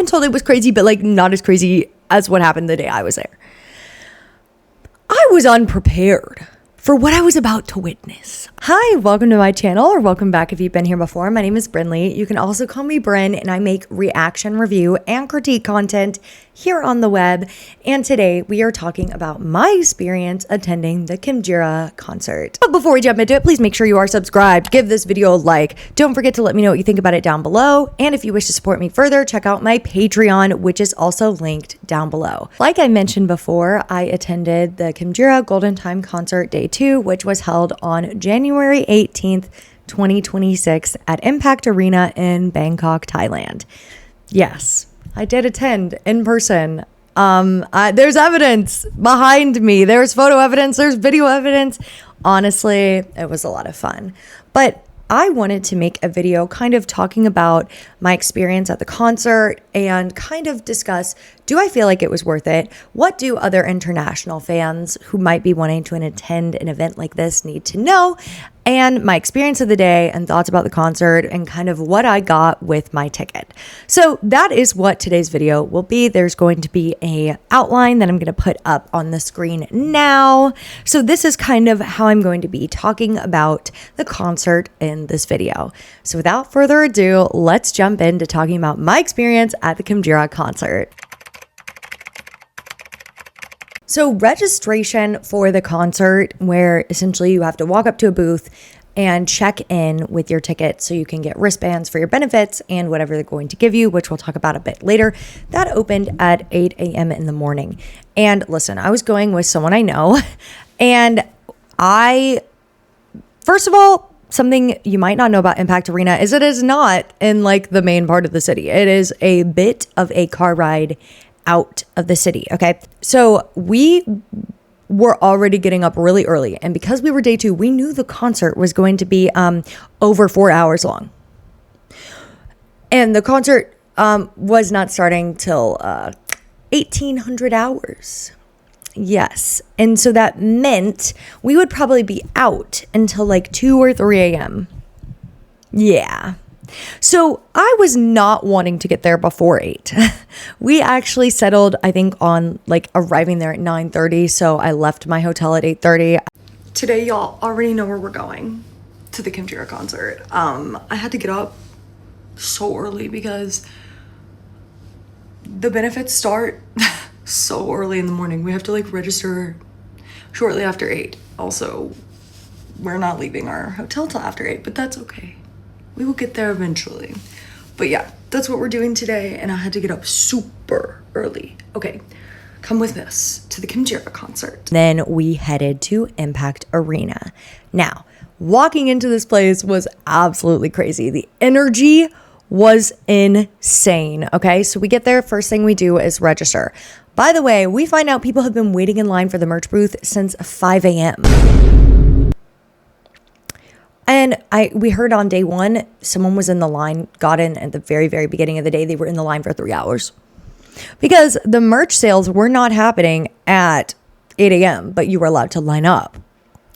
told it was crazy, but like not as crazy as what happened the day I was there. I was unprepared for what I was about to witness. Hi, welcome to my channel, or welcome back if you've been here before. My name is Brinley. You can also call me Bryn, and I make reaction, review, and critique content here on the web. And today we are talking about my experience attending the Khemjira concert. But before we jump into it, please make sure you are subscribed. Give this video a like. Don't forget to let me know what you think about it down below. And if you wish to support me further, check out my Patreon, which is also linked down below. Like I mentioned before, I attended the Khemjira Golden Time Concert Day 2, which was held on January 18th, 2026 at Impact Arena in Bangkok, Thailand. Yes, I did attend in person. There's evidence behind me. There's photo evidence. There's video evidence. Honestly, it was a lot of fun. But I wanted to make a video kind of talking about my experience at the concert and kind of discuss, do I feel like it was worth it? What do other international fans who might be wanting to attend an event like this need to know? And my experience of the day and thoughts about the concert and kind of what I got with my ticket. So that is what today's video will be. There's going to be an outline that I'm going to put up on the screen now. So this is kind of how I'm going to be talking about the concert in this video. So without further ado, let's jump into talking about my experience at the Khemjira concert. So registration for the concert, where essentially you have to walk up to a booth and check in with your ticket so you can get wristbands for your benefits and whatever they're going to give you, which we'll talk about a bit later. That opened at 8 a.m. in the morning. And listen, I was going with someone I know, and first of all, something you might not know about Impact Arena is it is not in like the main part of the city. It is a bit of a car ride out of the city. Okay. So we were already getting up really early. And because we were day 2, we knew the concert was going to be over 4 hours long. And the concert was not starting till 1800 hours. Yes. And so that meant we would probably be out until like 2 or 3 a.m. Yeah. So I was not wanting to get there before 8. We actually settled, I think, on like arriving there at 9:30. So I left my hotel at 8:30. Today, y'all already know where we're going, to the Khemjira concert. I had to get up so early because the benefits start so early in the morning. We have to like register shortly after 8. Also, we're not leaving our hotel till after 8, but that's okay. We will get there eventually. But yeah, that's what we're doing today. And I had to get up super early. Okay, come with us to the Khemjira concert. Then we headed to Impact Arena. Now, walking into this place was absolutely crazy. The energy was insane. Okay, so we get there. First thing we do is register. By the way, we find out people have been waiting in line for the merch booth since 5 a.m. And we heard on day 1, someone was in the line, got in at the very, very beginning of the day. They were in the line for 3 hours because the merch sales were not happening at 8 a.m., but you were allowed to line up.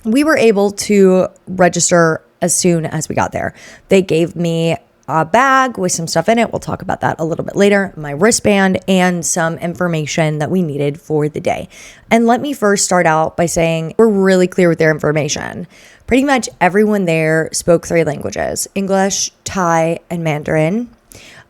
We were able to register as soon as we got there. They gave me a bag with some stuff in it. We'll talk about that a little bit later. My wristband and some information that we needed for the day. And let me first start out by saying we're really clear with their information. Pretty much everyone there spoke 3 languages, English, Thai, and Mandarin.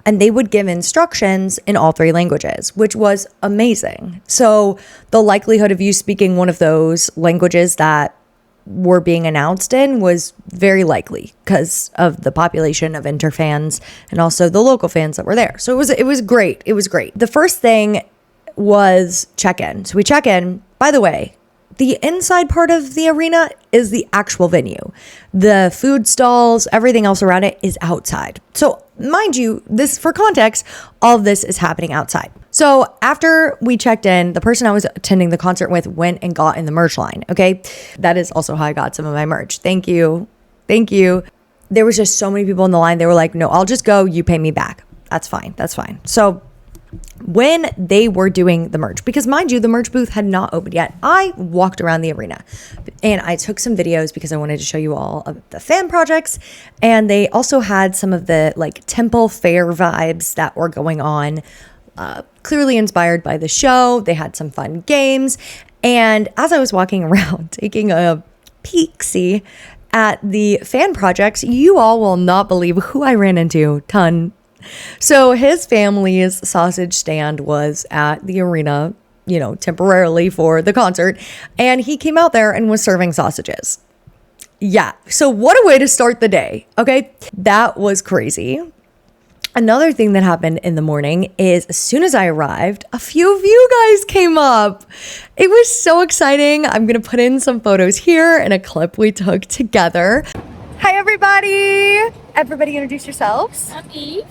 And they would give instructions in all 3 languages, which was amazing. So the likelihood of you speaking one of those languages that were being announced in was very likely because of the population of Inter fans and also the local fans that were there. So it was great. It was great. The first thing was check-in. So we check in. By the way, the inside part of the arena is the actual venue. The food stalls, everything else around it is outside. So mind you, this, for context, all of this is happening outside. So after we checked in, the person I was attending the concert with went and got in the merch line. Okay. That is also how I got some of my merch. Thank you. Thank you. There was just so many people in the line. They were like, no, I'll just go. You pay me back. That's fine. That's fine. So when they were doing the merch, because mind you, the merch booth had not opened yet. I walked around the arena and I took some videos because I wanted to show you all of the fan projects. And they also had some of the like temple fair vibes that were going on, clearly inspired by the show. They had some fun games. And as I was walking around taking a peek-see at the fan projects, you all will not believe who I ran into. So his family's sausage stand was at the arena, you know, temporarily for the concert. And he came out there and was serving sausages. Yeah. So what a way to start the day. Okay. That was crazy. Another thing that happened in the morning is as soon as I arrived, a few of you guys came up. It was so exciting. I'm going to put in some photos here and a clip we took together. Hi, everybody. Everybody introduce yourselves.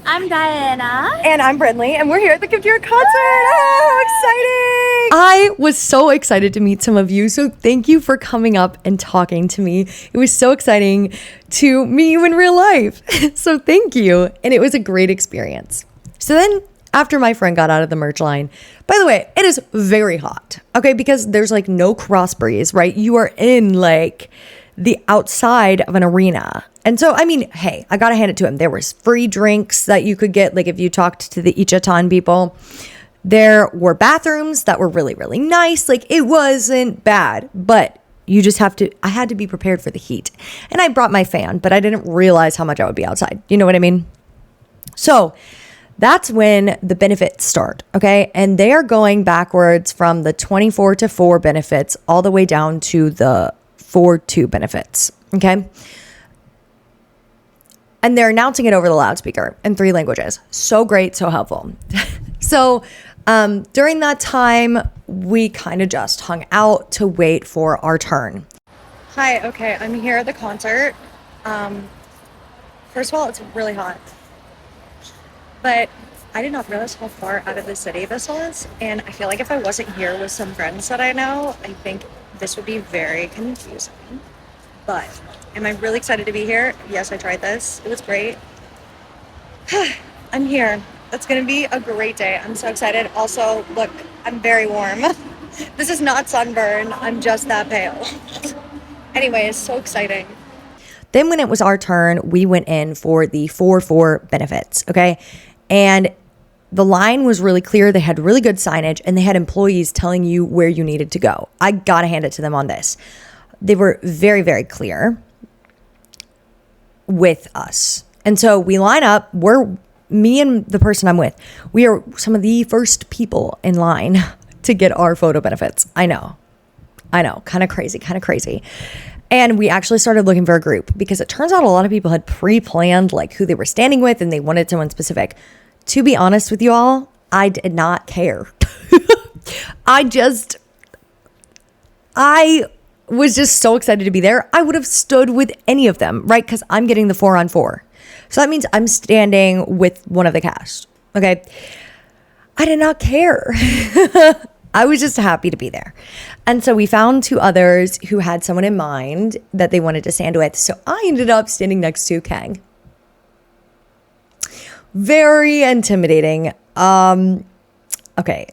I'm Diana. And I'm Brindley, and we're here at the Khemjira concert. Oh, exciting. I was so excited to meet some of you, so thank you for coming up and talking to me. It was so exciting to meet you in real life. So thank you, and it was a great experience. So then, after my friend got out of the merch line, by the way, it is very hot, okay, because there's like no cross breeze, right? You are in like the outside of an arena. And so, I mean, hey, I gotta hand it to him. There was free drinks that you could get, like if you talked to the Ichatan people. There were bathrooms that were really, really nice. Like it wasn't bad, but you just have to, I had to be prepared for the heat. And I brought my fan, but I didn't realize how much I would be outside. You know what I mean? So that's when the benefits start, okay? And they are going backwards from the 24 to 4 benefits all the way down to the 4-2 benefits, okay? And they're announcing it over the loudspeaker in 3 languages. So great, so helpful. So during that time, we kind of just hung out to wait for our turn. Hi, okay, I'm here at the concert. First of all, it's really hot. But I did not realize how far out of the city this was. And I feel like if I wasn't here with some friends that I know, I think this would be very confusing. But am I really excited to be here? Yes, I tried this. It was great. I'm here. It's going to be a great day. I'm so excited. Also, look, I'm very warm. This is not sunburn. I'm just that pale. Anyway, it's so exciting. Then when it was our turn, we went in for the 4-4 benefits, okay? And the line was really clear. They had really good signage and they had employees telling you where you needed to go. I gotta hand it to them on this. They were very, very clear with us. And so we line up, me and the person I'm with, we are some of the first people in line to get our photo benefits. I know, kind of crazy. And we actually started looking for a group because it turns out a lot of people had pre-planned like who they were standing with and they wanted someone specific. To be honest with you all, I did not care. I was just so excited to be there. I would have stood with any of them, right? Because I'm getting the 4-on-4. So that means I'm standing with one of the cast. Okay. I did not care. I was just happy to be there. And so we found 2 others who had someone in mind that they wanted to stand with. So I ended up standing next to Kang. Very intimidating. Okay.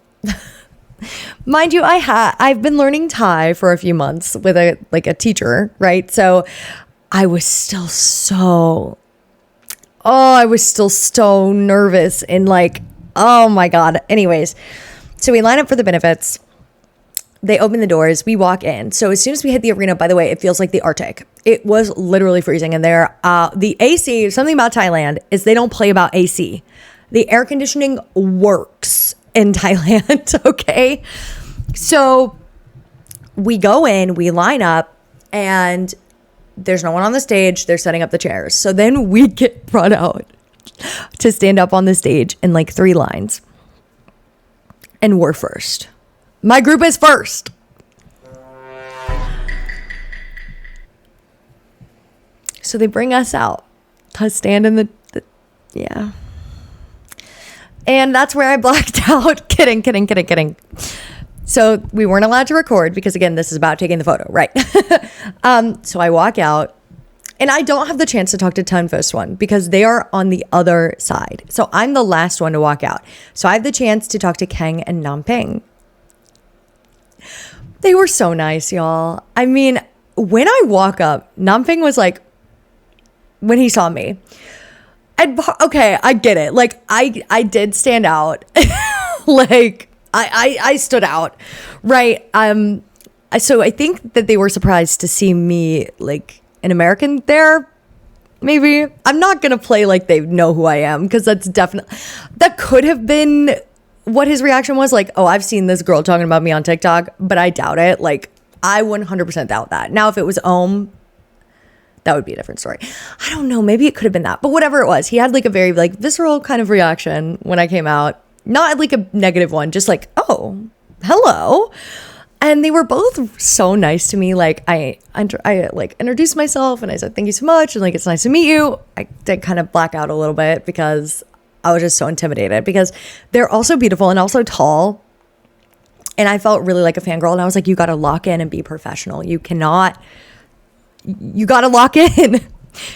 Mind you, I've been learning Thai for a few months with a teacher, right? So I was still so nervous and like, oh my God. Anyways, so we line up for the benefits. They open the doors. We walk in. So as soon as we hit the arena, by the way, it feels like the Arctic. It was literally freezing in there. The AC, something about Thailand is they don't play about AC. The air conditioning works in Thailand, okay? So we go in, we line up, and there's no one on the stage. They're setting up the chairs. So then we get brought out to stand up on the stage in like 3 lines. And we're first. My group is first. So they bring us out to stand in the yeah. And that's where I blacked out. Kidding. So we weren't allowed to record because again, this is about taking the photo, right? So I walk out And I don't have the chance to talk to TleFirstone because they are on the other side. So I'm the last one to walk out. So I have the chance to talk to Keng and Namping. They were so nice, y'all. I mean, when I walk up, Namping was like, when he saw me, and okay, I get it. Like I did stand out. Like I stood out, right? So I think that they were surprised to see me, like an American there. Maybe I'm not gonna play like they know who I am, because that could have been what his reaction was. Like, oh, I've seen this girl talking about me on TikTok, but I doubt it. Like, I 100% doubt that. Now, if it was that would be a different story. I don't know. Maybe it could have been that, but whatever it was, he had like a very like visceral kind of reaction when I came out. Not like a negative one, just like, oh, hello. And they were both so nice to me. Like I like introduced myself and I said, thank you so much. And like, it's nice to meet you. I did kind of black out a little bit because I was just so intimidated, because they're also beautiful and also tall. And I felt really like a fangirl. And I was like, you got to lock in and be professional. You got to lock in.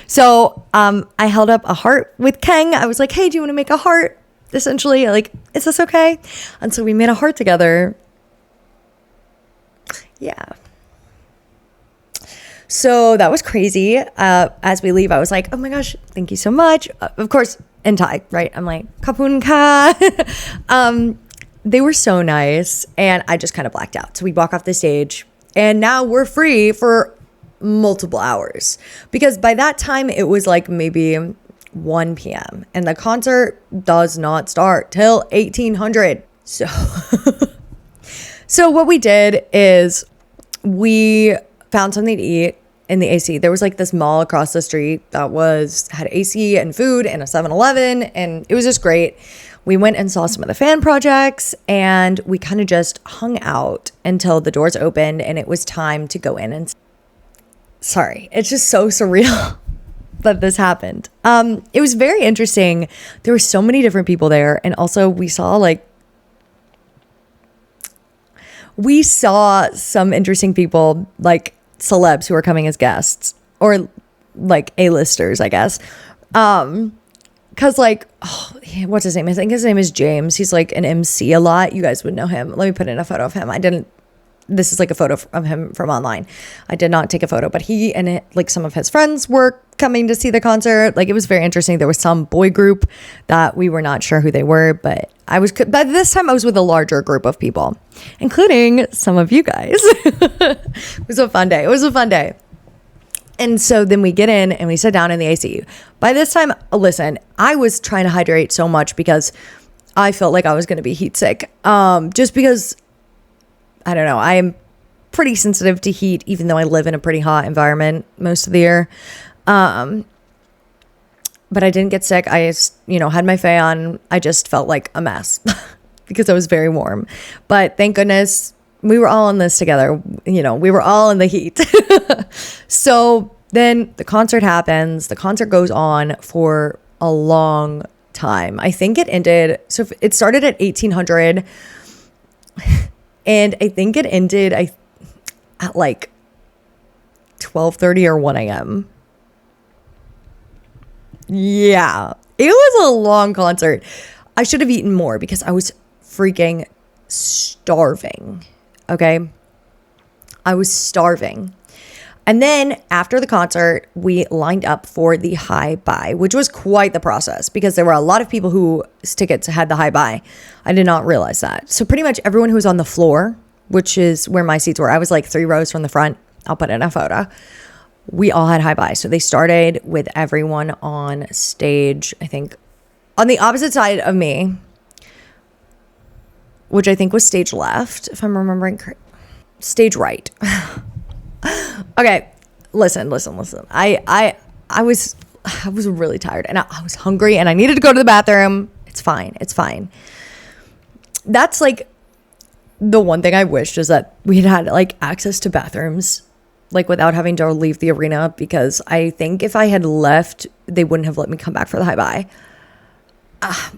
So I held up a heart with Keng. I was like, hey, do you want to make a heart? Essentially, like, is this okay? And so we made a heart together. Yeah. So that was crazy. As we leave, I was like, oh my gosh, thank you so much. Of course, in Thai, right? I'm like, kapun ka. They were so nice. And I just kind of blacked out. So we walk off the stage and now we're free for multiple hours, because by that time it was like maybe 1 p.m. and the concert does not start till 1800. So what we did is we found something to eat in the AC. There was like this mall across the street that had AC and food and a 7-Eleven, and it was just great. We went and saw some of the fan projects, and we kind of just hung out until the doors opened and it was time to go in. And sorry, it's just so surreal that this happened. It was very interesting. There were so many different people there. And also we saw some interesting people, like celebs who are coming as guests, or like A-listers, I guess. Cause like, what's his name? I think his name is James. He's like an MC a lot. You guys would know him. Let me put in a photo of him. This is like a photo of him from online. I did not take a photo, but he and like some of his friends were coming to see the concert. Like, it was very interesting. There was some boy group that we were not sure who they were, but by this time I was with a larger group of people, including some of you guys. It was a fun day. And so then we get in and we sit down in the ACU. By this time, listen, I was trying to hydrate so much because I felt like I was going to be heat sick. Just because, I don't know, I am pretty sensitive to heat, even though I live in a pretty hot environment most of the year. But I didn't get sick. I just, had my fan. I just felt like a mess because I was very warm. But thank goodness we were all in this together. We were all in the heat. So then the concert happens. The concert goes on for a long time. I think it ended. So it started at 1800. And I think it ended at like 12:30 or 1 a.m. Yeah, it was a long concert. I should have eaten more because I was freaking starving. Okay. I was starving. And then after the concert, we lined up for the high buy, which was quite the process because there were a lot of people whose tickets had the high buy. I did not realize that. So pretty much everyone who was on the floor, which is where my seats were, I was like 3 rows from the front. I'll put in a photo. We all had high buy. So they started with everyone on stage, I think on the opposite side of me, which I think was stage left, if I'm remembering correctly. Stage right. Okay, listen. I was really tired and I was hungry and I needed to go to the bathroom. It's fine. That's like the one thing I wished, is that we had like access to bathrooms, like without having to leave the arena, because I think if I had left, they wouldn't have let me come back for the high buy.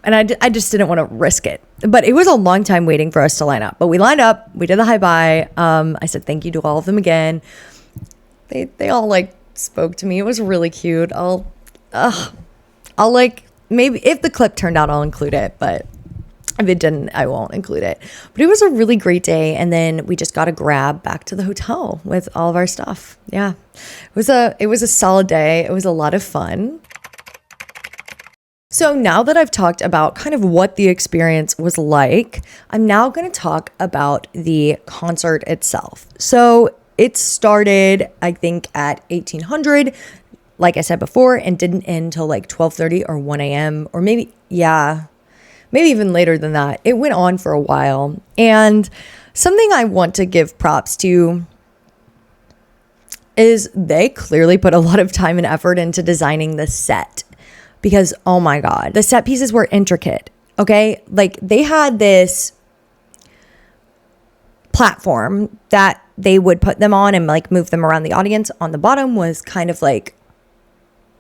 And I just didn't want to risk it. But it was a long time waiting for us to line up. But we lined up. We did the high buy. I said thank you to all of them again. They all like spoke to me. It was really cute. I'll like, maybe if the clip turned out, I'll include it, but if it didn't, I won't include it. But it was a really great day. And then we just got a grab back to the hotel with all of our stuff. Yeah, it was a solid day. It was a lot of fun. So now that I've talked about kind of what the experience was like, I'm now going to talk about the concert itself. So it started, I think, at 1800, like I said before, and didn't end till like 12:30 or 1 a.m. or maybe even later than that. It went on for a while. And something I want to give props to is they clearly put a lot of time and effort into designing the set, because, oh my God, the set pieces were intricate. Okay. Like they had this platform that they would put them on and like move them around the audience. On the bottom was kind of like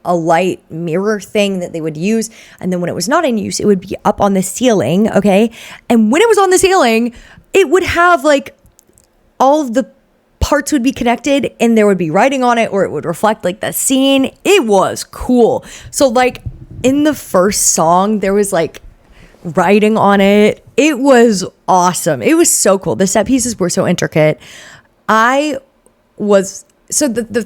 a light mirror thing that they would use. And then when it was not in use, it would be up on the ceiling. Okay. And when it was on the ceiling, it would have like all of the parts would be connected and there would be writing on it, or it would reflect like the scene. It was cool. So like in the first song, there was like writing on it. It was awesome. It was so cool. The set pieces were so intricate. The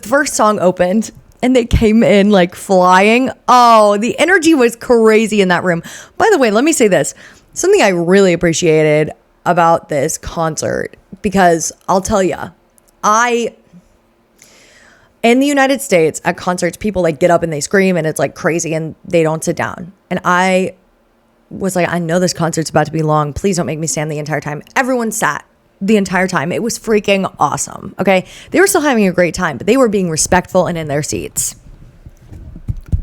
first song opened and they came in like flying. Oh, the energy was crazy in that room. By the way, let me say this. Something I really appreciated about this concert, because I'll tell you, in the United States at concerts, people like get up and they scream and it's like crazy and they don't sit down. And I was like, I know this concert's about to be long. Please don't make me stand the entire time. Everyone sat the entire time. It was freaking awesome. Okay. They were still having a great time, but they were being respectful and in their seats.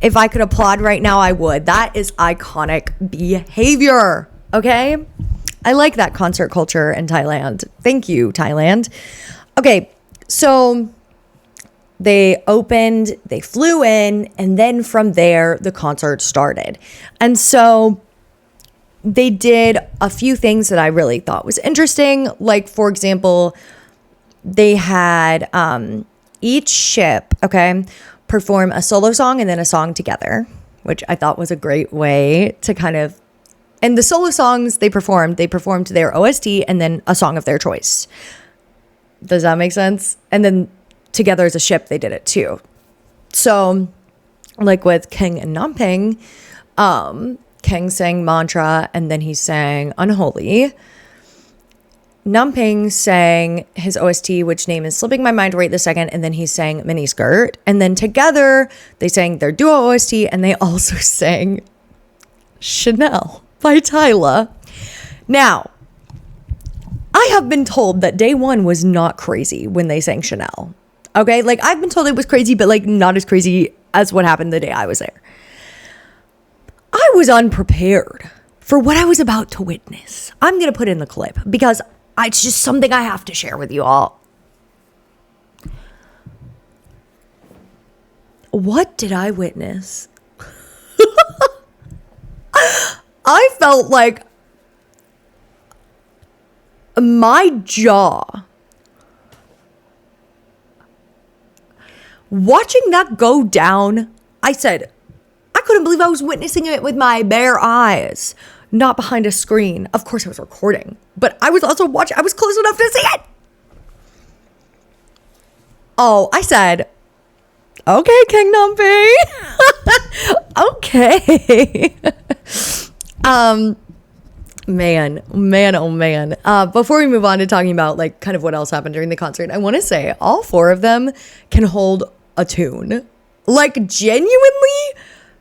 If I could applaud right now, I would. That is iconic behavior. Okay. I like that concert culture in Thailand. Thank you, Thailand. Okay. So they opened, they flew in, and then from there, the concert started. And so they did a few things that I really thought was interesting. Like, for example, they had each ship, perform a solo song and then a song together, which I thought was a great way to kind of, and the solo songs they performed their OST and then a song of their choice. Does that make sense? And then together as a ship, they did it too. So like with KengNamping, Keng sang Mantra and then he sang Unholy. Namping sang his OST, which name is slipping my mind right this second, and then he sang Miniskirt. And then together they sang their duo OST, and they also sang Chanel by Tyla. Now, I have been told that day one was not crazy when they sang Chanel. Okay, like I've been told it was crazy, but like not as crazy as what happened the day I was there. I was unprepared for what I was about to witness. I'm going to put in the clip because it's just something I have to share with you all. What did I witness? I felt like my jaw, watching that go down, I said, I couldn't believe I was witnessing it with my bare eyes, not behind a screen. Of course I was recording, but I was also watching. I was close enough to see it. Oh, I said, okay, KengNamping. Okay. Man, oh man. Before we move on to talking about like kind of what else happened during the concert, I want to say all four of them can hold a tune. Like genuinely,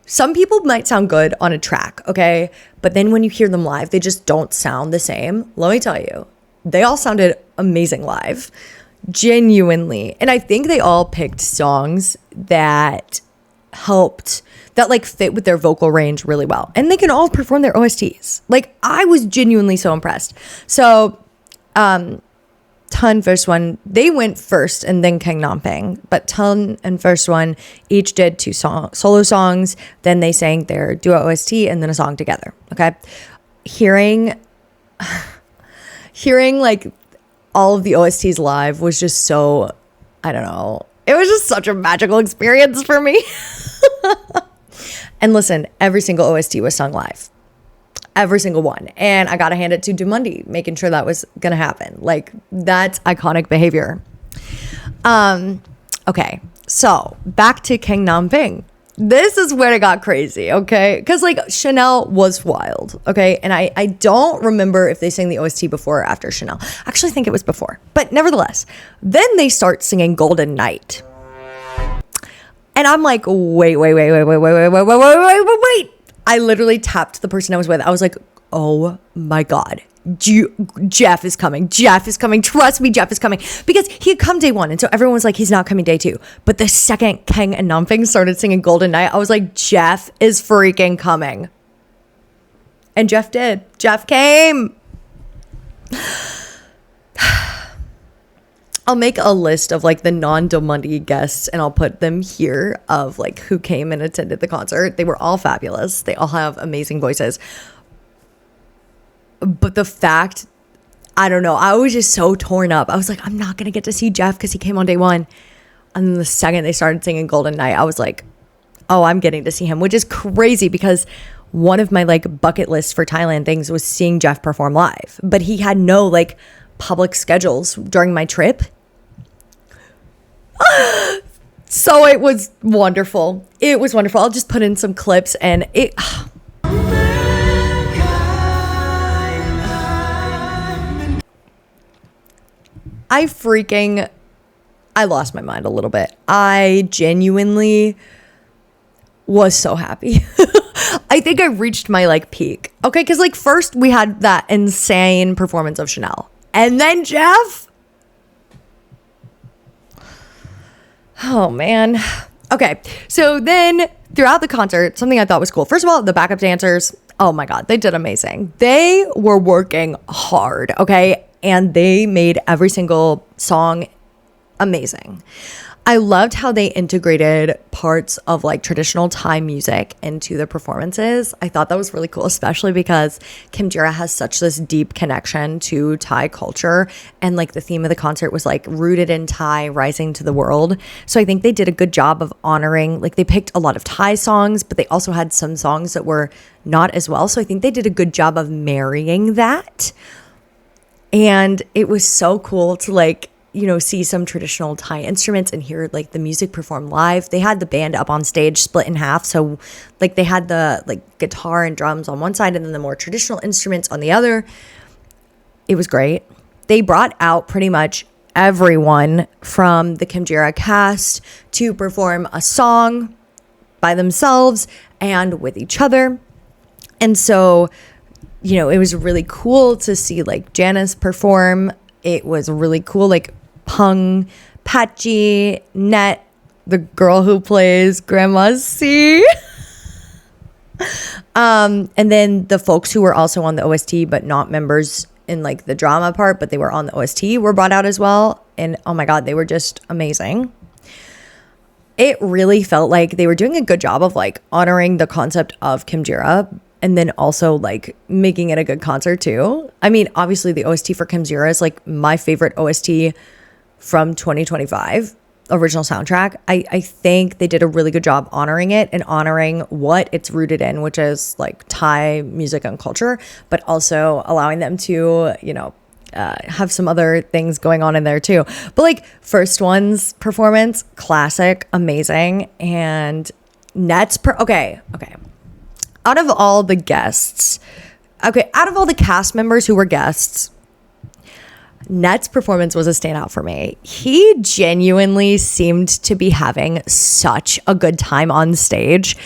some people might sound good on a track, okay? But then when you hear them live, they just don't sound the same. Let me tell you, they all sounded amazing live. Genuinely. And I think they all picked songs that like fit with their vocal range really well. And they can all perform their OSTs. Like I was genuinely so impressed. So, TleFirstone, they went first and then KengNamping, but Tlen and First One each did two solo songs. Then they sang their duo OST and then a song together. Okay. Hearing like all of the OSTs live was just so, I don't know. It was just such a magical experience for me. And listen, every single OST was sung live. Every single one. And I got to hand it to Dumundi, making sure that was going to happen. Like, that's iconic behavior. Okay, so back to KengNamping. This is where it got crazy, okay? Because, like, Chanel was wild, okay? And I don't remember if they sang the OST before or after Chanel. I actually think it was before. But nevertheless, then they start singing Golden Night. And I'm like, wait. I literally tapped the person I was with. I was like, oh my God. Jeff is coming. Trust me, Jeff is coming. Because he had come day one. And so everyone was like, he's not coming day two. But the second KengNamping started singing Golden Night, I was like, Jeff is freaking coming. And Jeff did. Jeff came. I'll make a list of like the non-Dumundi guests and I'll put them here of like who came and attended the concert. They were all fabulous. They all have amazing voices. But the fact, I don't know, I was just so torn up. I was like, I'm not going to get to see Jeff because he came on day one. And then the second they started singing Golden Night, I was like, oh, I'm getting to see him, which is crazy because one of my like bucket list for Thailand things was seeing Jeff perform live. But he had no like public schedules during my trip. So it was wonderful. It was wonderful. I'll just put in some clips and it... I lost my mind a little bit. I genuinely was so happy. I think I reached my like peak. Okay, because like first we had that insane performance of Chanel. And then Jeff. Oh man. Okay, so then throughout the concert, something I thought was cool. First of all, the backup dancers, oh my God, they did amazing. They were working hard, okay? And they made every single song amazing. I loved how they integrated parts of like traditional Thai music into the performances. I thought that was really cool, especially because Khemjira has such this deep connection to Thai culture. And like the theme of the concert was like rooted in Thai, rising to the world. So I think they did a good job of honoring, like they picked a lot of Thai songs, but they also had some songs that were not as well. So I think they did a good job of marrying that. And it was so cool to like, you know, see some traditional Thai instruments and hear like the music performed live. They had the band up on stage split in half. So like they had the like guitar and drums on one side and then the more traditional instruments on the other. It was great. They brought out pretty much everyone from the Khemjira cast to perform a song by themselves and with each other. And so, you know, it was really cool to see like Janice perform. It was really cool, like Pung, Patchy, Net, the girl who plays Grandma C. And then the folks who were also on the OST but not members in like the drama part, but they were on the OST were brought out as well. And oh my God, they were just amazing. It really felt like they were doing a good job of like honoring the concept of Khemjira and then also like making it a good concert too. I mean, obviously the OST for Khemjira is like my favorite OST from 2025, original soundtrack. I think they did a really good job honoring it and honoring what it's rooted in, which is like Thai music and culture, but also allowing them to, you know, have some other things going on in there too. But like First One's performance, classic, amazing. And Net's okay. Out of all the guests, out of all the cast members who were guests, Net's performance was a standout for me. He genuinely seemed to be having such a good time on stage.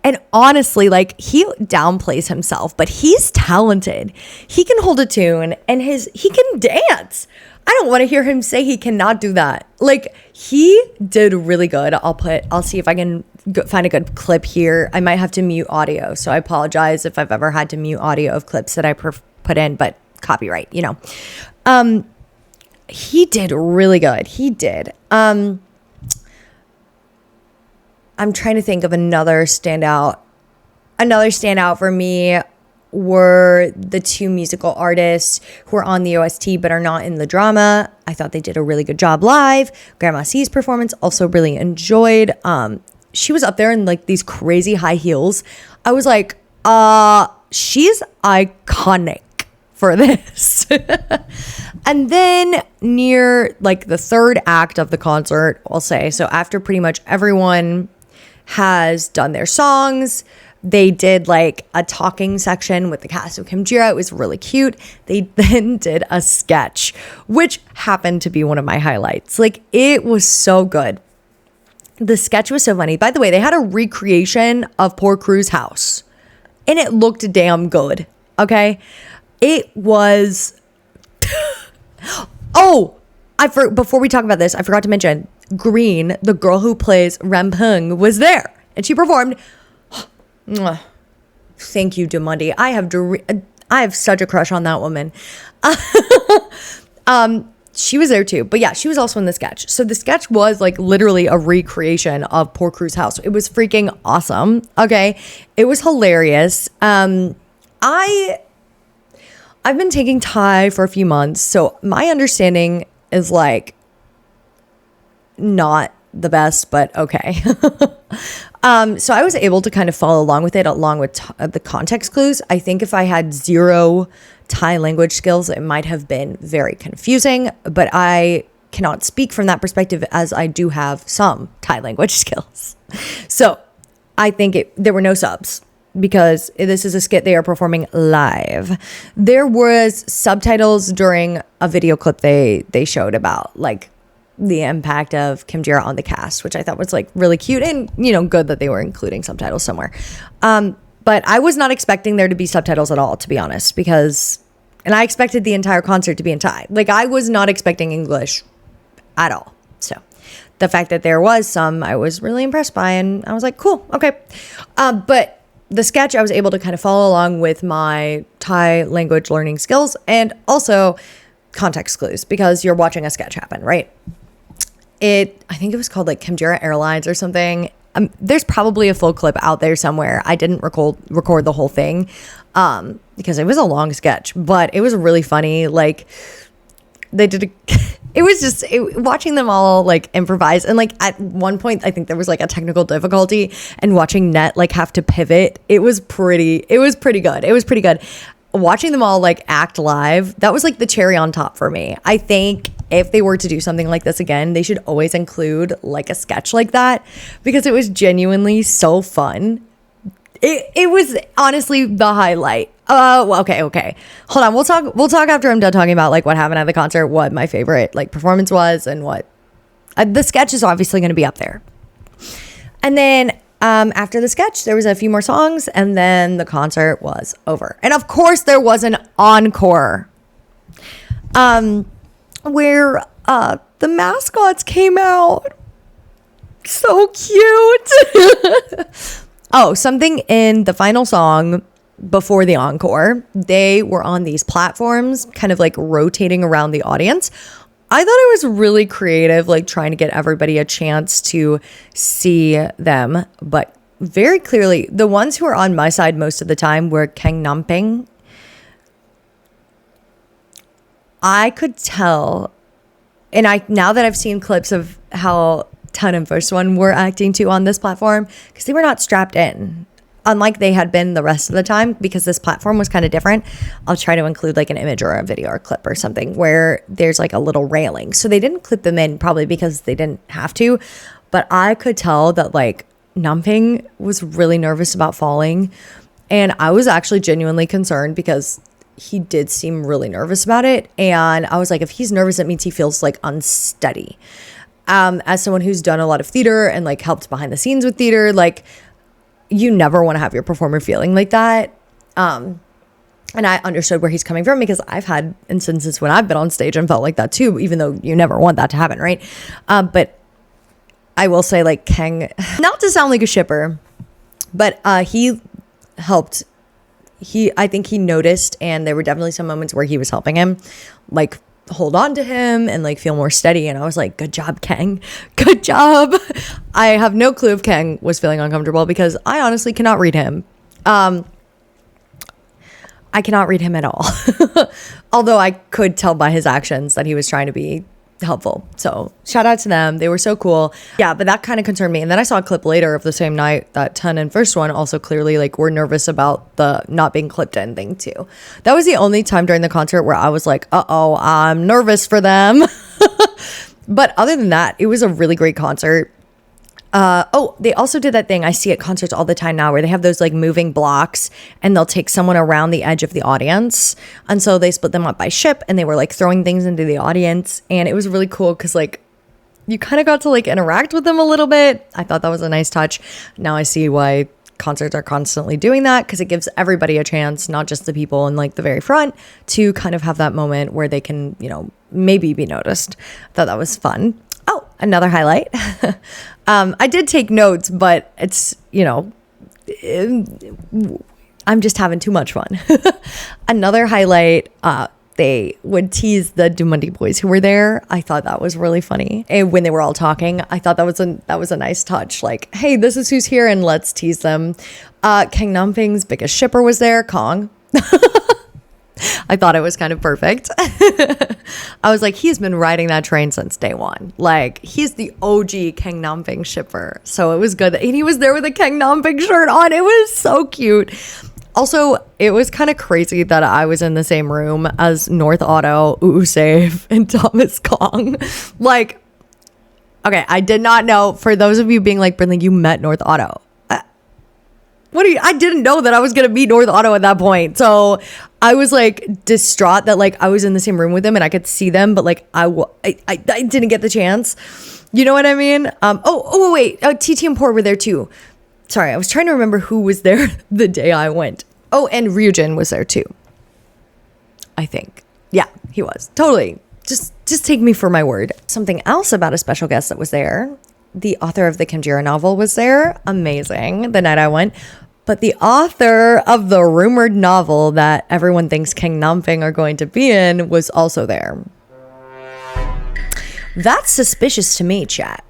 And honestly, like he downplays himself, but he's talented. He can hold a tune and he can dance. I don't want to hear him say he cannot do that. Like he did really good. I'll see if I can find a good clip here. I might have to mute audio. So I apologize if I've ever had to mute audio of clips that I put in, but copyright, you know. He did really good. He did. I'm trying to think of another standout for me. were the two musical artists who are on the OST but are not in the drama. I thought they did a really good job live. Grandma C's performance also really enjoyed. She was up there in like these crazy high heels. I was like, she's iconic for this. And then near like the third act of the concert, I'll say, so after pretty much everyone has done their songs, they did like a talking section with the cast of Khemjira. It was really cute. They then did a sketch, which happened to be one of my highlights. Like, it was so good. The sketch was so funny. By the way, they had a recreation of Poor Crew's house, and it looked damn good. Okay. It was. Before we talk about this, I forgot to mention Green, the girl who plays Rampung, was there, and she performed. Thank you, Demundi. I have such a crush on that woman. She was there too, but yeah, she was also in the sketch. So the sketch was like literally a recreation of Poor Crew's house. It was freaking awesome. Okay, it was hilarious. I've been taking Thai for a few months, so my understanding is like not the best, but okay. So I was able to kind of follow along with it, along with the context clues. I think if I had zero Thai language skills, it might have been very confusing, but I cannot speak from that perspective as I do have some Thai language skills. So I think there were no subs because this is a skit they are performing live. There was subtitles during a video clip they showed about like the impact of Khemjira on the cast, which I thought was like really cute and, you know, good that they were including subtitles somewhere. But I was not expecting there to be subtitles at all, to be honest, and I expected the entire concert to be in Thai. Like, I was not expecting English at all. So the fact that there was some, I was really impressed by, and I was like, cool, okay. But the sketch, I was able to kind of follow along with my Thai language learning skills and also context clues because you're watching a sketch happen, right? I think it was called like Khemjira Airlines or something. There's probably a full clip out there somewhere. I didn't record the whole thing because it was a long sketch, but it was really funny. Like, they did it was just watching them all like improvise, and like at one point I think there was like a technical difficulty, and watching Net like have to pivot. It was pretty good. Watching them all like act live, that was like the cherry on top for me. I think if they were to do something like this again, they should always include like a sketch like that because it was genuinely so fun. It was honestly the highlight. Okay. Hold on. We'll talk after I'm done talking about like what happened at the concert, what my favorite like performance was, and what the sketch is obviously going to be up there. And then after the sketch, there was a few more songs, and then the concert was over. And of course, there was an encore, where the mascots came out. So cute. Oh, something in the final song before the encore, they were on these platforms, kind of like rotating around the audience. I thought it was really creative, like trying to get everybody a chance to see them. But very clearly, the ones who were on my side most of the time were KengNamping. I could tell, and now that I've seen clips of how TleFirstone were acting too on this platform, because they were not strapped in, unlike they had been the rest of the time, because this platform was kind of different. I'll try to include like an image or a video or a clip or something where there's like a little railing. So they didn't clip them in probably because they didn't have to, but I could tell that like Namping was really nervous about falling, and I was actually genuinely concerned because he did seem really nervous about it. And I was like, if he's nervous, it means he feels like unsteady. As someone who's done a lot of theater and like helped behind the scenes with theater, like you never want to have your performer feeling like that. And I understood where he's coming from because I've had instances when I've been on stage and felt like that too, even though you never want that to happen, right? But I will say like Keng, not to sound like a shipper, but he helped. I think he noticed, and there were definitely some moments where he was helping him like hold on to him and like feel more steady. And I was like, good job, Keng. Good job. I have no clue if Keng was feeling uncomfortable because I honestly cannot read him. I cannot read him at all. Although I could tell by his actions that he was trying to be helpful. So shout out to them. They were so cool. Yeah, but that kind of concerned me. And then I saw a clip later of the same night that 10 and First One also clearly like were nervous about the not being clipped in thing too. That was the only time during the concert where I was like, uh-oh, I'm nervous for them. But other than that, it was a really great concert. They also did that thing I see at concerts all the time now where they have those like moving blocks and they'll take someone around the edge of the audience. And so they split them up by ship and they were like throwing things into the audience. And it was really cool because like you kind of got to like interact with them a little bit. I thought that was a nice touch. Now I see why concerts are constantly doing that, because it gives everybody a chance, not just the people in like the very front, to kind of have that moment where they can, you know, maybe be noticed. I thought that was fun. Oh, another highlight. I did take notes, but it's, you know, I'm just having too much fun. Another highlight, they would tease the Dumandi boys who were there. I thought that was really funny. And when they were all talking, I thought that was a nice touch. Like, hey, this is who's here and let's tease them. KengNamping's biggest shipper was there, Kong. I thought it was kind of perfect. I was like, he's been riding that train since day one. Like, he's the OG KengNamping shipper. So it was good. And he was there with a KengNamping shirt on. It was so cute. Also, it was kind of crazy that I was in the same room as North Otto, Save, and Thomas Kong. Like, okay, I did not know. For those of you being like, Brindley, you met North Otto. I didn't know that I was going to meet North Otto at that point. So I was like distraught that like I was in the same room with them and I could see them, but like I didn't get the chance. You know what I mean? Wait. TT and Poor were there too. Sorry, I was trying to remember who was there the day I went. Oh, and Ryujin was there too. I think. Yeah, he was. Totally. Just take me for my word. Something else about a special guest that was there. The author of the Khemjira novel was there. Amazing. The night I went. But the author of the rumored novel that everyone thinks KengNamping are going to be in was also there. That's suspicious to me, chat.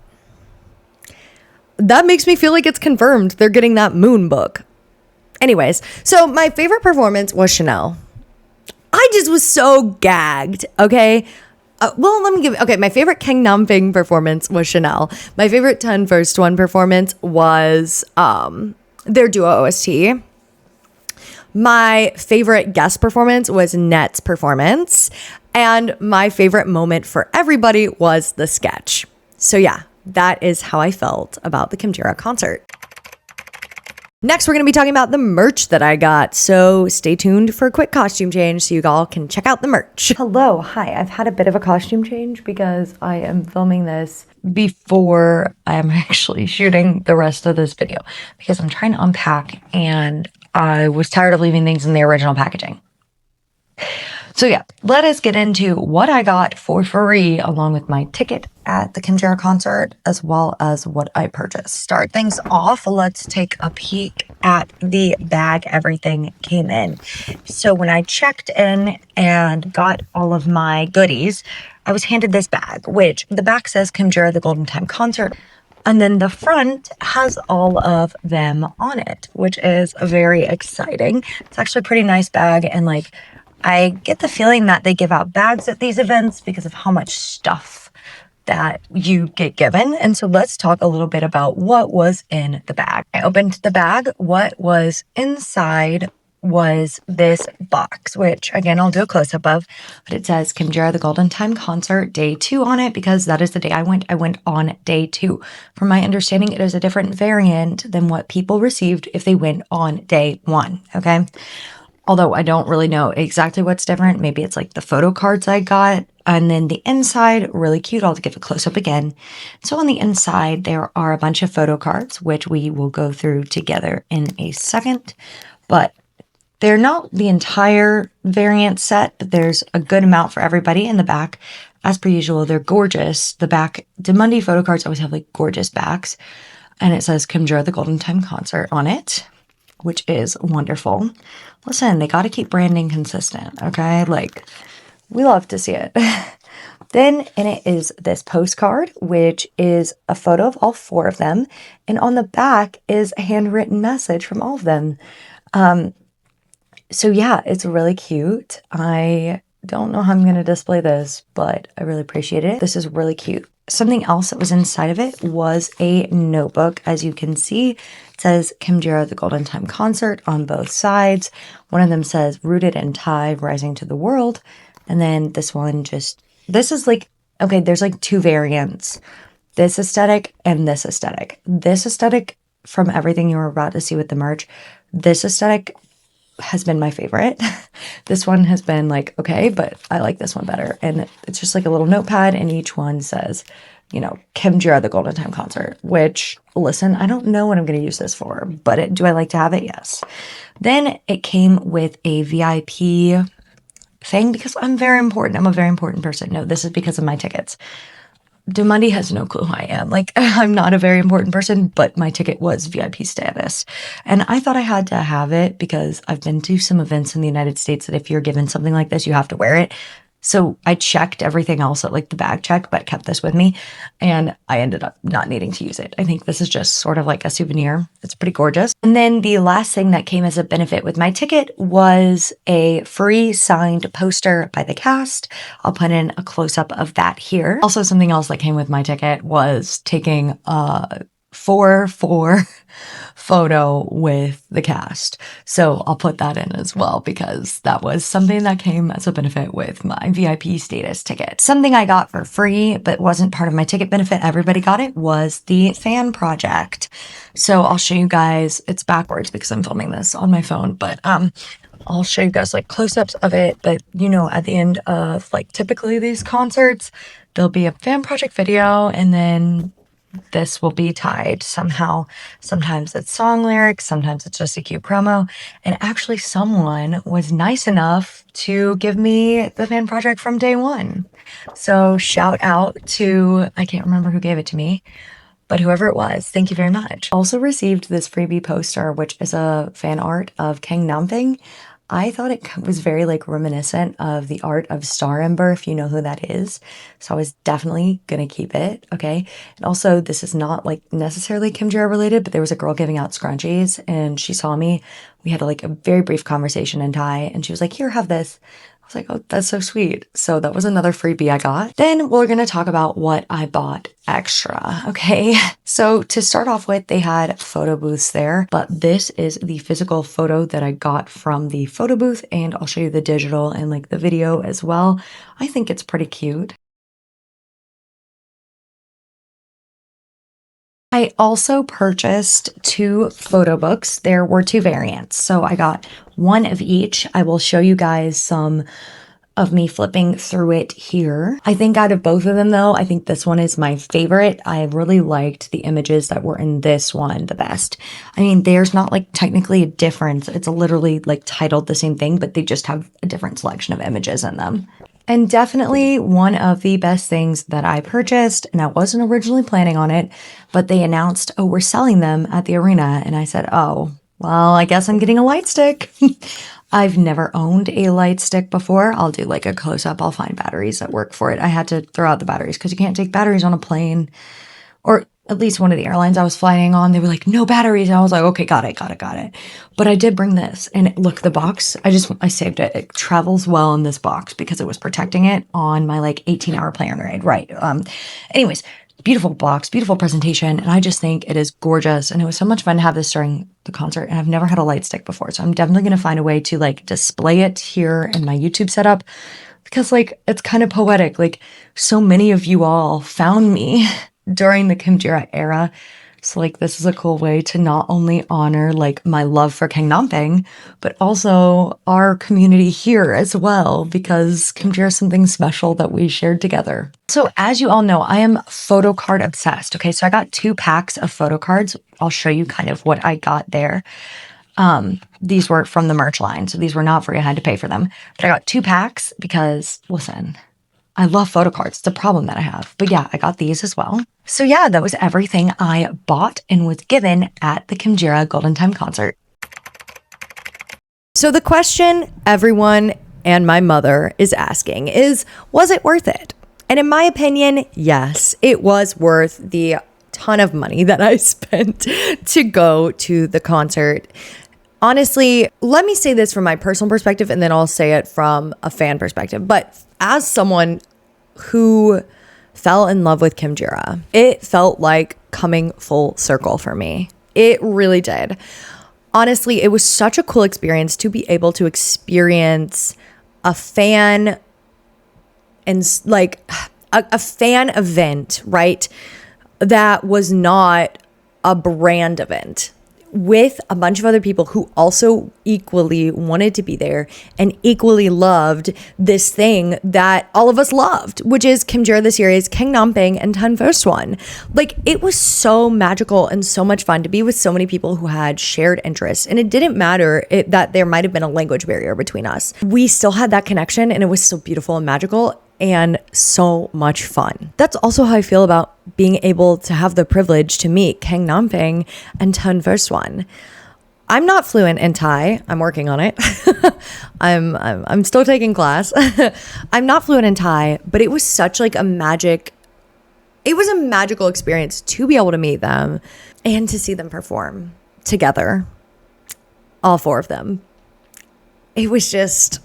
That makes me feel like it's confirmed they're getting that Moon book. Anyways, so my favorite performance was Chanel. I just was so gagged, okay? My favorite KengNamping performance was Chanel. My favorite 10 First One performance was their duo OST. My favorite guest performance was Net's performance. And my favorite moment for everybody was the sketch. So yeah, that is how I felt about the Khemjira concert. Next, we're going to be talking about the merch that I got. So stay tuned for a quick costume change so you all can check out the merch. Hello. Hi. I've had a bit of a costume change because I am filming this before I'm actually shooting the rest of this video because I'm trying to unpack and I was tired of leaving things in the original packaging. So yeah, let us get into what I got for free along with my ticket at the Khemjira concert as well as what I purchased. Start things off, let's take a peek at the bag everything came in. So when I checked in and got all of my goodies, I was handed this bag, which the back says Khemjira the Golden Time Concert. And then the front has all of them on it, which is very exciting. It's actually a pretty nice bag and like, I get the feeling that they give out bags at these events because of how much stuff that you get given. And so let's talk a little bit about what was in the bag. I opened the bag. What was inside was this box, which again, I'll do a close-up of, but it says Khemjira the Golden Time Concert Day 2 on it because that is the day I went. I went on Day 2. From my understanding, it is a different variant than what people received if they went on Day 1, okay? Although I don't really know exactly what's different. Maybe it's like the photo cards I got. And then the inside, really cute. I'll give a close-up again. So on the inside, there are a bunch of photo cards, which we will go through together in a second. But they're not the entire variant set, but there's a good amount for everybody in the back. As per usual, they're gorgeous. The back, Demandi photo cards always have like gorgeous backs. And it says Khemjira the Golden Time Concert on it, which is wonderful. Listen, they got to keep branding consistent, okay? Like, we love to see it. Then in it is this postcard, which is a photo of all 4 of them. And on the back is a handwritten message from all of them. So yeah, it's really cute. I don't know how I'm going to display this, but I really appreciate it. This is really cute. Something else that was inside of it was a notebook. As you can see, it says Khemjira the Golden Time Concert on both sides. One of them says Rooted in Thai, Rising to the World. And then this one this is like, okay, there's like two variants. This aesthetic and this aesthetic. This aesthetic, from everything you were about to see with the merch, this aesthetic has been my favorite. This one has been like, okay, but I like this one better. And it's just like a little notepad, and each one says, you know, Khemjira the Golden Time Concert, which, listen, I don't know what I'm going to use this for, but do I like to have it? Yes. Then it came with a VIP thing because I'm very important. I'm a very important person. No, this is because of my tickets. Demundi has no clue who I am. Like, I'm not a very important person, but my ticket was VIP status. And I thought I had to have it because I've been to some events in the United States that if you're given something like this, you have to wear it. So I checked everything else at like the bag check, but kept this with me. And I ended up not needing to use it. I think this is just sort of like a souvenir. It's pretty gorgeous. And then the last thing that came as a benefit with my ticket was a free signed poster by the cast. I'll put in a close-up of that here. Also, something else that came with my ticket was taking a 4-4 photo with the cast. So I'll put that in as well because that was something that came as a benefit with my VIP status ticket. Something I got for free but wasn't part of my ticket benefit, everybody got it, was the fan project. So I'll show you guys, it's backwards because I'm filming this on my phone, but I'll show you guys like close-ups of it. But you know, at the end of like typically these concerts, there'll be a fan project video, and then this will be tied somehow. Sometimes it's song lyrics, sometimes it's just a cute promo. And actually someone was nice enough to give me the fan project from day one. So shout out to, I can't remember who gave it to me, but whoever it was, thank you very much. Also received this freebie poster, which is a fan art of KengNamping. I thought it was very like reminiscent of the art of Star Ember, if you know who that is. So I was definitely gonna keep it, okay? And also, this is not like necessarily Khemjira related, but there was a girl giving out scrunchies and she saw me. We had like a very brief conversation in Thai and she was like, here, have this. I was like, oh, that's so sweet. So that was another freebie I got. Then we're going to talk about what I bought extra. Okay. So to start off with, they had photo booths there, but this is the physical photo that I got from the photo booth, and I'll show you the digital and like the video as well. I think it's pretty cute. I also purchased 2 photo books. There were 2 variants, so I got one of each. I will show you guys some of me flipping through it here. I think out of both of them though, I think this one is my favorite. I really liked the images that were in this one the best. I mean, there's not like technically a difference. It's literally like titled the same thing, but they just have a different selection of images in them. And definitely one of the best things that I purchased, and I wasn't originally planning on it, but they announced, oh, we're selling them at the arena. And I said, oh, well, I guess I'm getting a light stick. I've never owned a light stick before. I'll do like a close-up. I'll find batteries that work for it. I had to throw out the batteries because you can't take batteries on a plane, or at least one of the airlines I was flying on, they were like, no batteries. And I was like, okay, got it. But I did bring this, and look, the box, I saved it. It travels well in this box because it was protecting it on my like 18-hour plane ride. Right. Anyways, beautiful box, beautiful presentation. And I just think it is gorgeous. And it was so much fun to have this during the concert. And I've never had a light stick before. So I'm definitely going to find a way to like display it here in my YouTube setup, because like, it's kind of poetic. Like, so many of you all found me during the Khemjira era. So like, this is a cool way to not only honor like my love for KengNamping, but also our community here as well, because Khemjira is something special that we shared together. So as you all know, I am photo card obsessed. Okay, so I got 2 packs of photo cards. I'll show you kind of what I got there. These were from the merch line, so these were not free. I had to pay for them. But I got 2 packs because, listen, I love photo cards. It's a problem that I have. But yeah, I got these as well. So yeah, that was everything I bought and was given at the Khemjira Golden Time Concert. So the question everyone and my mother is asking is, was it worth it? And in my opinion, yes, it was worth the ton of money that I spent to go to the concert. Honestly, let me say this from my personal perspective and then I'll say it from a fan perspective. But as someone who fell in love with Khemjira, it felt like coming full circle for me. It really did. Honestly, it was such a cool experience to be able to experience a fan and like a fan event, right? That was not a brand event with a bunch of other people who also equally wanted to be there and equally loved this thing that all of us loved, which is Khemjira the series, KengNamping, and TleFirstone. Like, it was so magical and so much fun to be with so many people who had shared interests. And it didn't matter that there might have been a language barrier between us. We still had that connection, and it was so beautiful and magical and so much fun. That's also how I feel about being able to have the privilege to meet KengNamping and TleFirstone. I'm not fluent in Thai. I'm working on it. I'm still taking class. I'm not fluent in Thai, but it was such like a magical experience to be able to meet them and to see them perform together. All four of them. It was just,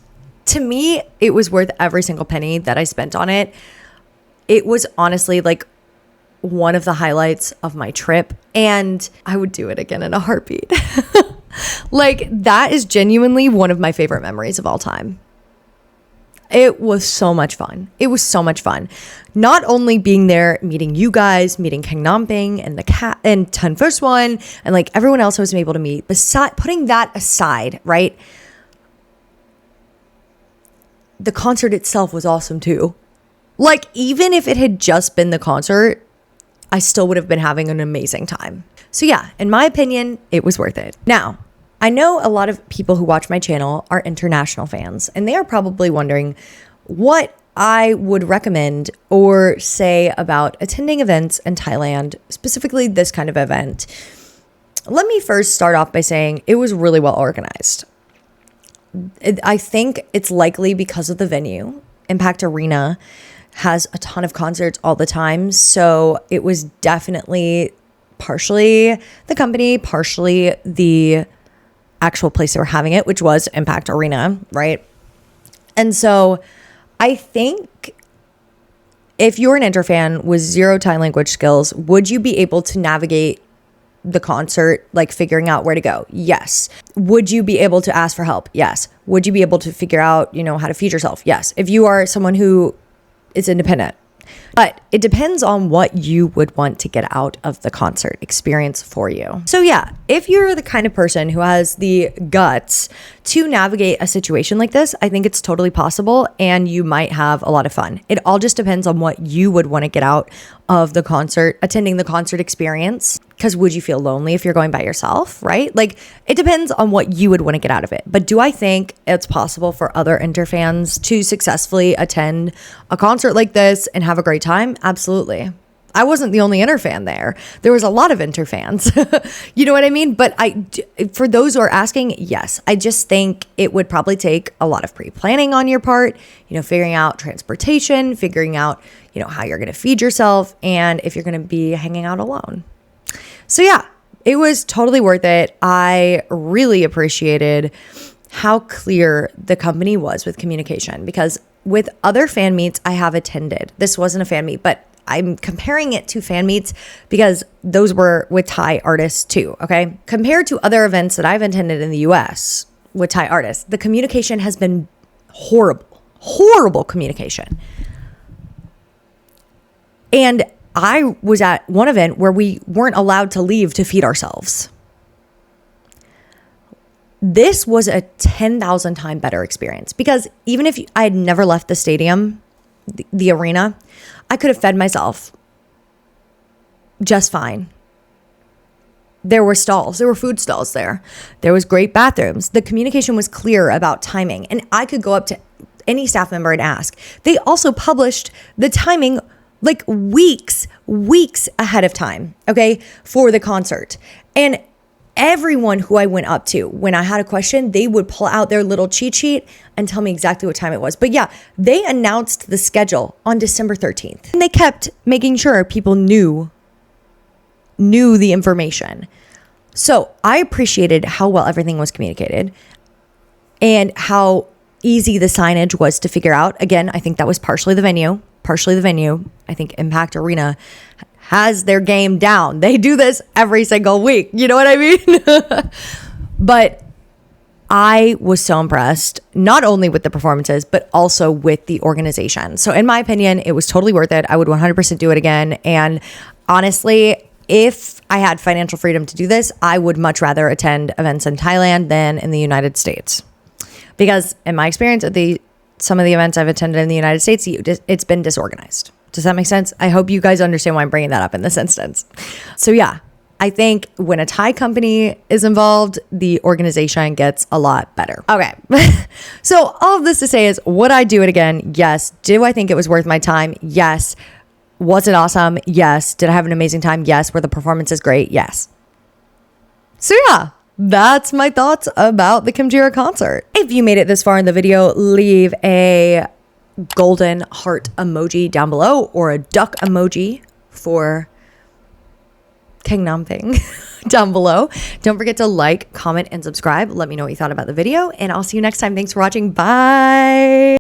to me, it was worth every single penny that I spent on it. It was honestly like one of the highlights of my trip, and I would do it again in a heartbeat. Like, that is genuinely one of my favorite memories of all time. It was so much fun. It was so much fun. Not only being there, meeting you guys, meeting KengNamping and and TleFirstone, and like everyone else I was able to meet. Putting that aside, right? The concert itself was awesome too. Like, even if it had just been the concert, I still would have been having an amazing time. So yeah, in my opinion, it was worth it. Now, I know a lot of people who watch my channel are international fans, and they are probably wondering what I would recommend or say about attending events in Thailand, specifically this kind of event. Let me first start off by saying it was really well organized. I think it's likely because of the venue. Impact Arena has a ton of concerts all the time. So it was definitely partially the company, partially the actual place they were having it, which was Impact Arena, right? And so I think if you're an Interfan with zero Thai language skills, would you be able to navigate the concert, like figuring out where to go? Yes. Would you be able to ask for help? Yes. Would you be able to figure out, how to feed yourself? Yes. If you are someone who is independent. But it depends on what you would want to get out of the concert experience for you. So yeah, if you're the kind of person who has the guts to navigate a situation like this, I think it's totally possible and you might have a lot of fun. It all just depends on what you would want to get out of the concert, attending the concert experience. Because would you feel lonely if you're going by yourself, right? Like, it depends on what you would want to get out of it. But do I think it's possible for other Interfans to successfully attend a concert like this and have a great time? Absolutely. I wasn't the only Interfan there. There was a lot of Interfans. You know what I mean? But for those who are asking, yes, I just think it would probably take a lot of pre-planning on your part, figuring out transportation, figuring out, how you're going to feed yourself, and if you're going to be hanging out alone. So yeah, it was totally worth it. I really appreciated how clear the company was with communication, because with other fan meets I have attended, this wasn't a fan meet, but I'm comparing it to fan meets because those were with Thai artists too, okay? Compared to other events that I've attended in the US with Thai artists, the communication has been horrible communication. And I was at one event where we weren't allowed to leave to feed ourselves. This was a 10,000 times better experience, because even if I had never left the stadium, the arena, I could have fed myself just fine. There were stalls, there were food stalls there. There was great bathrooms. The communication was clear about timing, and I could go up to any staff member and ask. They also published the timing like weeks ahead of time, okay, for the concert. And everyone who I went up to, when I had a question, they would pull out their little cheat sheet and tell me exactly what time it was. But yeah, they announced the schedule on December 13th. And they kept making sure people knew the information. So I appreciated how well everything was communicated and how easy the signage was to figure out. Again, I think that was partially the venue. I think Impact Arena has their game down. They do this every single week. You know what I mean? But I was so impressed, not only with the performances, but also with the organization. So in my opinion, it was totally worth it. I would 100% do it again. And honestly, if I had financial freedom to do this, I would much rather attend events in Thailand than in the United States. Because in my experience, some of the events I've attended in the United States, it's been disorganized. Does that make sense? I hope you guys understand why I'm bringing that up in this instance. So yeah, I think when a Thai company is involved, the organization gets a lot better. Okay. So all of this to say is, would I do it again? Yes. Do I think it was worth my time? Yes. Was it awesome? Yes. Did I have an amazing time? Yes. Were the performances great? Yes. So yeah, that's my thoughts about the Khemjira concert. If you made it this far in the video, leave a golden heart emoji down below or a duck emoji for KengNamping down below. Don't forget to like, comment, and subscribe. Let me know what you thought about the video, and I'll see you next time. Thanks for watching. Bye.